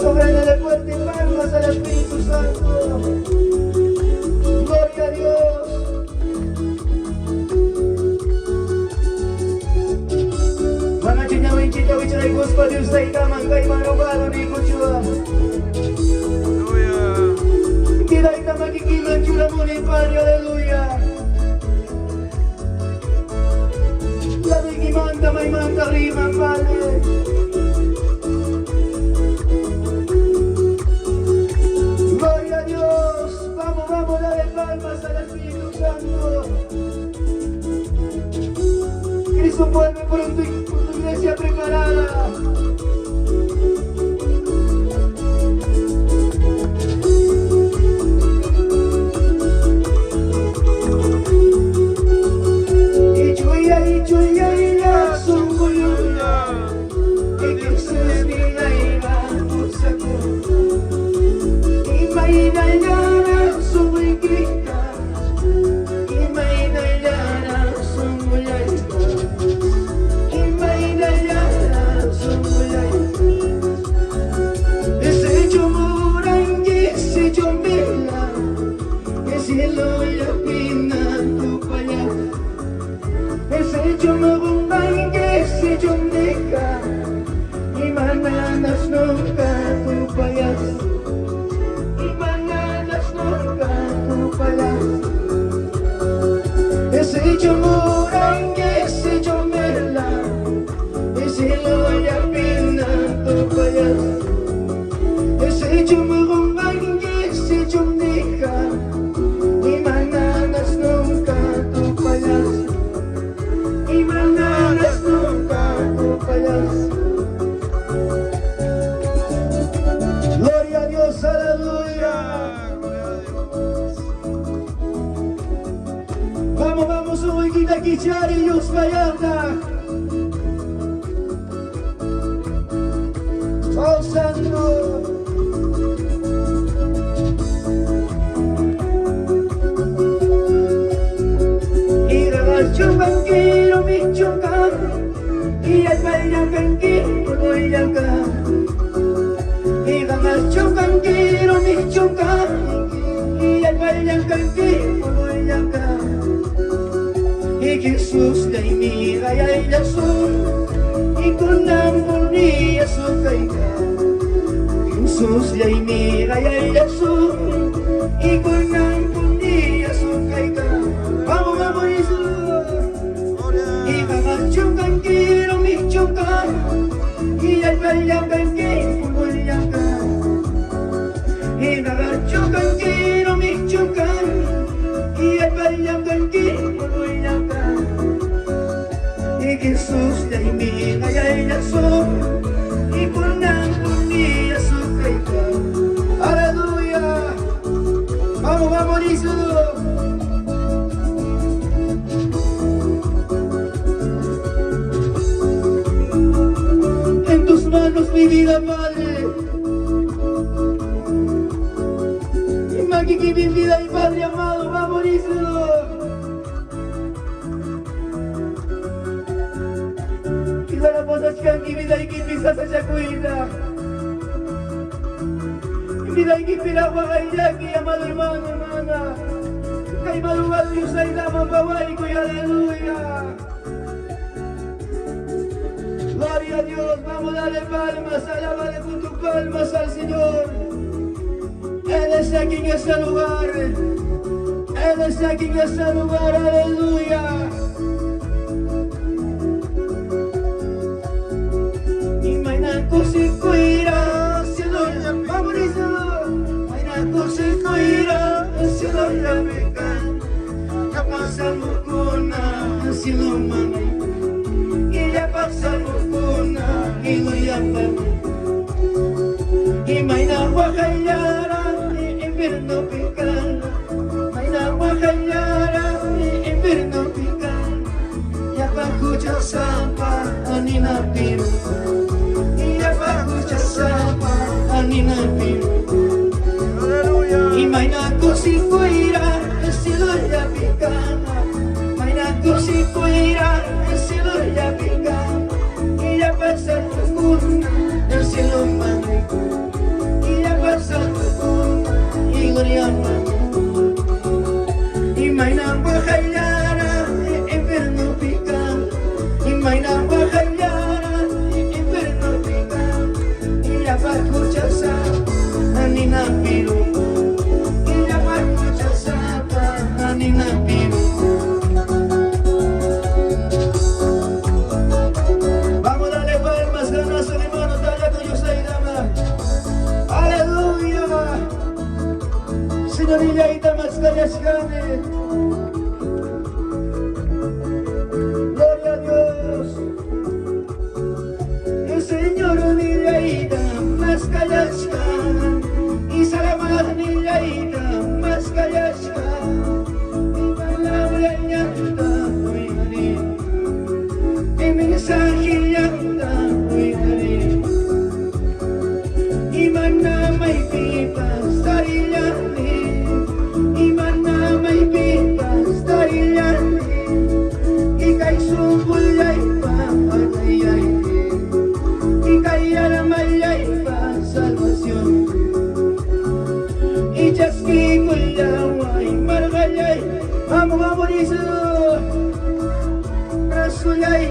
Vamos a ofrendarle fuerte palmas al Espíritu Santo. Gloria a Dios. Mga chinyawin chita which ay gospel yung sa itamang kay manubalo ni Kuchua. Hindi na ita magigilan chula mo ni Pari. Hallelujah. Labi gimanda may mga karimang Pari. Vamos, dale palmas al Espíritu Santo. Cristo vuelve por tu iglesia preparada. Y sungguhnya, gloria a Dios, aleluya. Vamos, umuwi kita kichari yung spayanda. Oh, Santo. Iragachungan kiro michungan, iyagmayagan kiro noyagan. Iragachungan kiro michungan, iyagmayagan kiro noyagan. Y Jesús de mi raya y azul, y con amor ni azul caiga. Jesús de mi raya y azul, y con amor ni azul caiga. Vamos, Jesús. Y bagachungan quiero mi chungan, y el bayangan quiero bayangan. Y bagachungan quiero mi chungan, y el bayangan quiero bayangan. Y Jesús de mi raya y azul, y con amor ni azul caiga. Aleluya. Vamos, Jesús. En tus manos mi vida, Padre. Y Magiki, mi vida y Padre amado, vamos, Jesús. Kisah posaskan ibida ikipisa sa Shakuida. Ibida ikipinawa kay Jackie, amado hermano, hermana. Kay maluwal yung sa ilamang baway ko, aleluya. Gloria a Dios, vamos a darle palmas, alábale con tus palmas al Señor. Él es aquí en este lugar. Él es aquí en este lugar, aleluya. Kusikuira, siloya, vamos Jesús. Maina kusikuira, siloya bekan. Kapasamo kuna, silumani. Iya pasamo kuna, iluya pami. Maina wakayara, inverno bekan. Maina wakayara, inverno bekan. Ya pakucha sapa, anina piru. Y maina kusikuira, siloya picana. Maina kusikuira, siloya picana. Y ya pasa kuna, el cielo mágico. Señor y yaita más callashkane. Gloria a Dios. El Señor ni yaita más callashkane. Y salamah ni yaita más callashkane. Y palabra yanta muy gani. Y mensaje yanta muy gani. Iman na may pipas tarilani. Iman na may pipas tarilani. Ika'y sumulay pa patayay. Ika'y alamayay pa salvasyon. Ijaski kulyaway margayay. Amo amorizo Rasulay